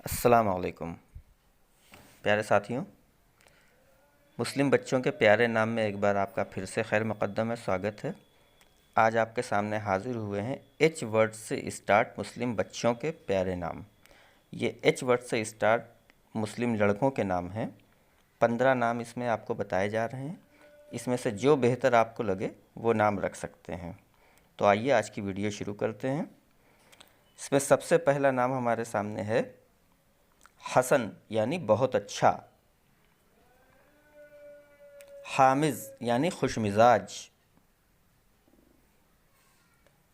السلام علیکم پیارے ساتھیوں، مسلم بچوں کے پیارے نام میں ایک بار آپ کا پھر سے خیر مقدم ہے، سواگت ہے۔ آج آپ کے سامنے حاضر ہوئے ہیں ایچ ورڈ سے اسٹارٹ مسلم بچوں کے پیارے نام۔ یہ ایچ ورڈ سے اسٹارٹ مسلم لڑکوں کے نام ہیں۔ 15 نام اس میں آپ کو بتائے جا رہے ہیں، اس میں سے جو بہتر آپ کو لگے وہ نام رکھ سکتے ہیں۔ تو آئیے آج کی ویڈیو شروع کرتے ہیں۔ اس میں سب سے پہلا نام ہمارے سامنے ہے حسن، یعنی بہت اچھا۔ حامز یعنی خوش مزاج۔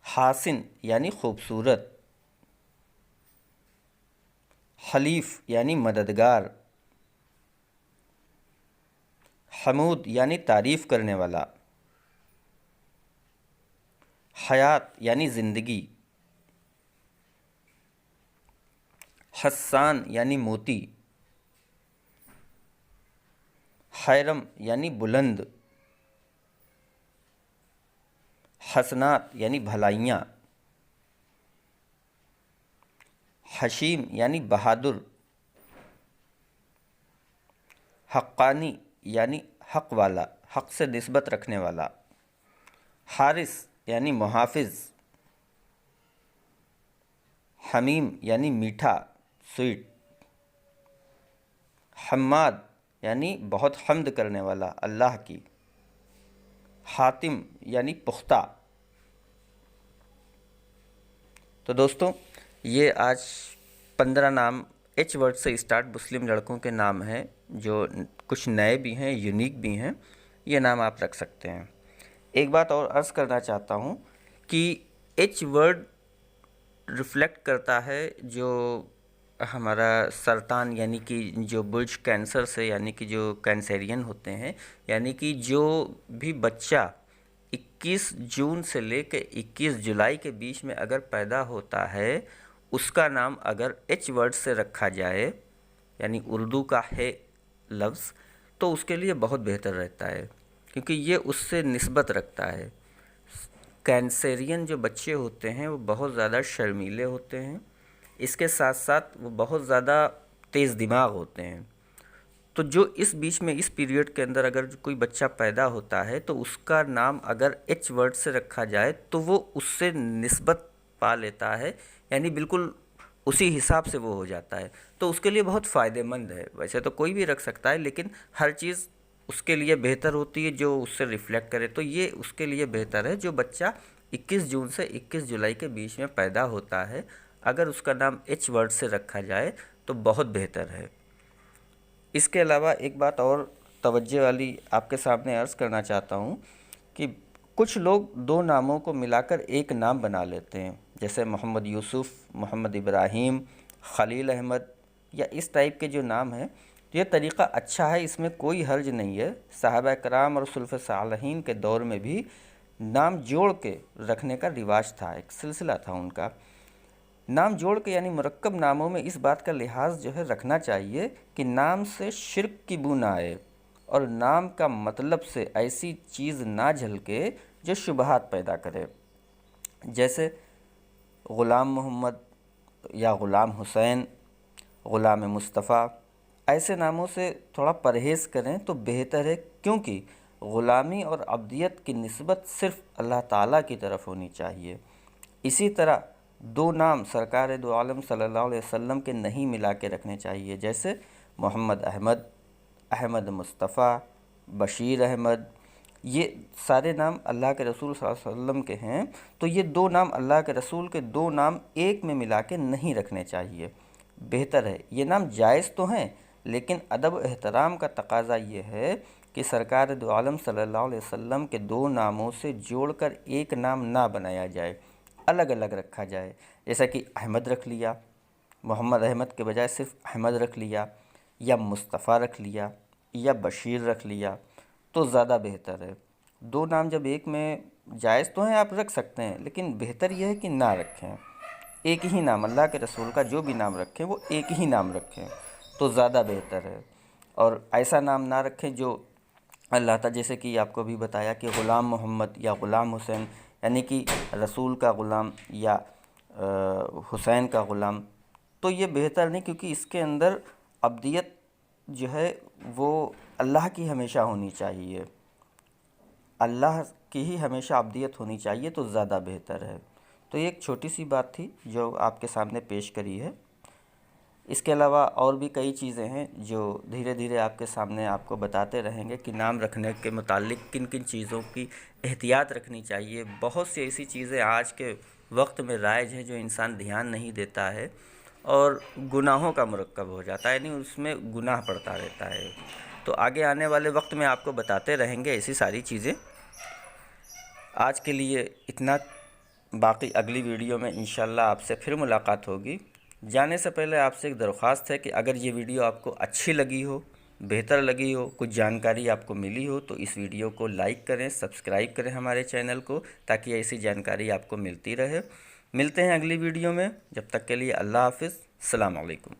حاسن یعنی خوبصورت۔ حلیف یعنی مددگار۔ حمود یعنی تعریف کرنے والا۔ حیات یعنی زندگی۔ حسان یعنی موتی۔ خیرم یعنی بلند۔ حسنات یعنی بھلائیاں۔ حشیم یعنی بہادر۔ حقانی یعنی حق والا، حق سے نسبت رکھنے والا۔ حارث یعنی محافظ۔ حمیم یعنی میٹھا، سویٹ۔ حماد یعنی بہت حمد کرنے والا، اللہ کی۔ حاتم یعنی پختہ۔ تو دوستوں، یہ آج 15 نام ایچ ورڈ سے اسٹارٹ مسلم لڑکوں کے نام ہیں، جو کچھ نئے بھی ہیں، یونیک بھی ہیں۔ یہ نام آپ رکھ سکتے ہیں۔ ایک بات اور عرض کرنا چاہتا ہوں کہ ایچ ورڈ ریفلیکٹ کرتا ہے جو ہمارا سرطان، یعنی کہ جو برج کینسر سے، یعنی کہ جو کینسیرین ہوتے ہیں، یعنی کہ جو بھی بچہ 21 جون سے لے کے 21 جولائی کے بیچ میں اگر پیدا ہوتا ہے، اس کا نام اگر ایچ ورڈ سے رکھا جائے، یعنی اردو کا ہے لفظ، تو اس کے لیے بہت بہتر رہتا ہے، کیونکہ یہ اس سے نسبت رکھتا ہے۔ کینسیرین جو بچے ہوتے ہیں وہ بہت زیادہ شرمیلے ہوتے ہیں، اس کے ساتھ ساتھ وہ بہت زیادہ تیز دماغ ہوتے ہیں۔ تو جو اس بیچ میں اس پیریڈ کے اندر اگر کوئی بچہ پیدا ہوتا ہے تو اس کا نام اگر ایچ ورڈ سے رکھا جائے تو وہ اس سے نسبت پا لیتا ہے، یعنی بالکل اسی حساب سے وہ ہو جاتا ہے، تو اس کے لیے بہت فائدہ مند ہے۔ ویسے تو کوئی بھی رکھ سکتا ہے، لیکن ہر چیز اس کے لیے بہتر ہوتی ہے جو اس سے ریفلیکٹ کرے، تو یہ اس کے لیے بہتر ہے جو بچہ 21 جون سے 21 جولائی کے بیچ میں پیدا ہوتا ہے، اگر اس کا نام ایچ ورڈ سے رکھا جائے تو بہت بہتر ہے۔ اس کے علاوہ ایک بات اور توجہ والی آپ کے سامنے عرض کرنا چاہتا ہوں کہ کچھ لوگ 2 ناموں کو ملا کر ایک نام بنا لیتے ہیں، جیسے محمد یوسف، محمد ابراہیم، خلیل احمد، یا اس ٹائپ کے جو نام ہیں۔ یہ طریقہ اچھا ہے، اس میں کوئی حرج نہیں ہے۔ صحابہ کرام اور سلف صالحین کے دور میں بھی نام جوڑ کے رکھنے کا رواج تھا، ایک سلسلہ تھا ان کا۔ نام جوڑ کے یعنی مرکب ناموں میں اس بات کا لحاظ جو ہے رکھنا چاہیے کہ نام سے شرک کی بو نہ آئے، اور نام کا مطلب سے ایسی چیز نہ جھلکے جو شبہات پیدا کرے، جیسے غلام محمد یا غلام حسین، غلام مصطفیٰ۔ ایسے ناموں سے تھوڑا پرہیز کریں تو بہتر ہے، کیونکہ غلامی اور عبدیت کی نسبت صرف اللہ تعالیٰ کی طرف ہونی چاہیے۔ اسی طرح 2 نام سرکار دو عالم صلی اللہ علیہ وسلم کے نہیں ملا کے رکھنے چاہیے، جیسے محمد احمد، احمد مصطفیٰ، بشیر احمد۔ یہ سارے نام اللہ کے رسول صلی اللہ علیہ وسلم کے ہیں، تو یہ 2 نام اللہ کے رسول کے 2 نام ایک میں ملا کے نہیں رکھنے چاہیے، بہتر ہے۔ یہ نام جائز تو ہیں، لیکن ادب و احترام کا تقاضا یہ ہے کہ سرکار دو عالم صلی اللہ علیہ وسلم کے 2 ناموں سے جوڑ کر ایک نام نہ بنایا جائے، الگ الگ رکھا جائے، جیسا کہ احمد رکھ لیا، محمد احمد کے بجائے صرف احمد رکھ لیا، یا مصطفیٰ رکھ لیا، یا بشیر رکھ لیا، تو زیادہ بہتر ہے۔ 2 نام جب ایک میں جائز تو ہیں، آپ رکھ سکتے ہیں، لیکن بہتر یہ ہے کہ نہ رکھیں۔ ایک ہی نام، اللہ کے رسول کا جو بھی نام رکھیں وہ ایک ہی نام رکھیں تو زیادہ بہتر ہے، اور ایسا نام نہ رکھیں جو اللہ تعالیٰ، جیسے کہ آپ کو بھی بتایا کہ غلام محمد یا غلام حسین، یعنی کہ رسول کا غلام یا حسین کا غلام، تو یہ بہتر نہیں، کیونکہ اس کے اندر ابدیت جو ہے وہ اللہ کی ہمیشہ ہونی چاہیے، اللہ کی ہی ہمیشہ ابدیت ہونی چاہیے، تو زیادہ بہتر ہے۔ تو یہ ایک چھوٹی سی بات تھی جو آپ کے سامنے پیش کری ہے۔ اس کے علاوہ اور بھی کئی چیزیں ہیں جو دھیرے دھیرے آپ کے سامنے آپ کو بتاتے رہیں گے کہ نام رکھنے کے متعلق کن کن چیزوں کی احتیاط رکھنی چاہیے۔ بہت سی ایسی چیزیں آج کے وقت میں رائج ہیں جو انسان دھیان نہیں دیتا ہے اور گناہوں کا مرکب ہو جاتا ہے، یعنی اس میں گناہ پڑتا رہتا ہے۔ تو آگے آنے والے وقت میں آپ کو بتاتے رہیں گے ایسی ساری چیزیں۔ آج کے لیے اتنا، باقی اگلی ویڈیو میں انشاءاللہ آپ سے پھر ملاقات ہوگی۔ جانے سے پہلے آپ سے ایک درخواست ہے کہ اگر یہ ویڈیو آپ کو اچھی لگی ہو، بہتر لگی ہو، کچھ جانکاری آپ کو ملی ہو، تو اس ویڈیو کو لائک کریں، سبسکرائب کریں ہمارے چینل کو، تاکہ ایسی جانکاری آپ کو ملتی رہے۔ ملتے ہیں اگلی ویڈیو میں، جب تک کے لیے اللہ حافظ، السلام علیکم۔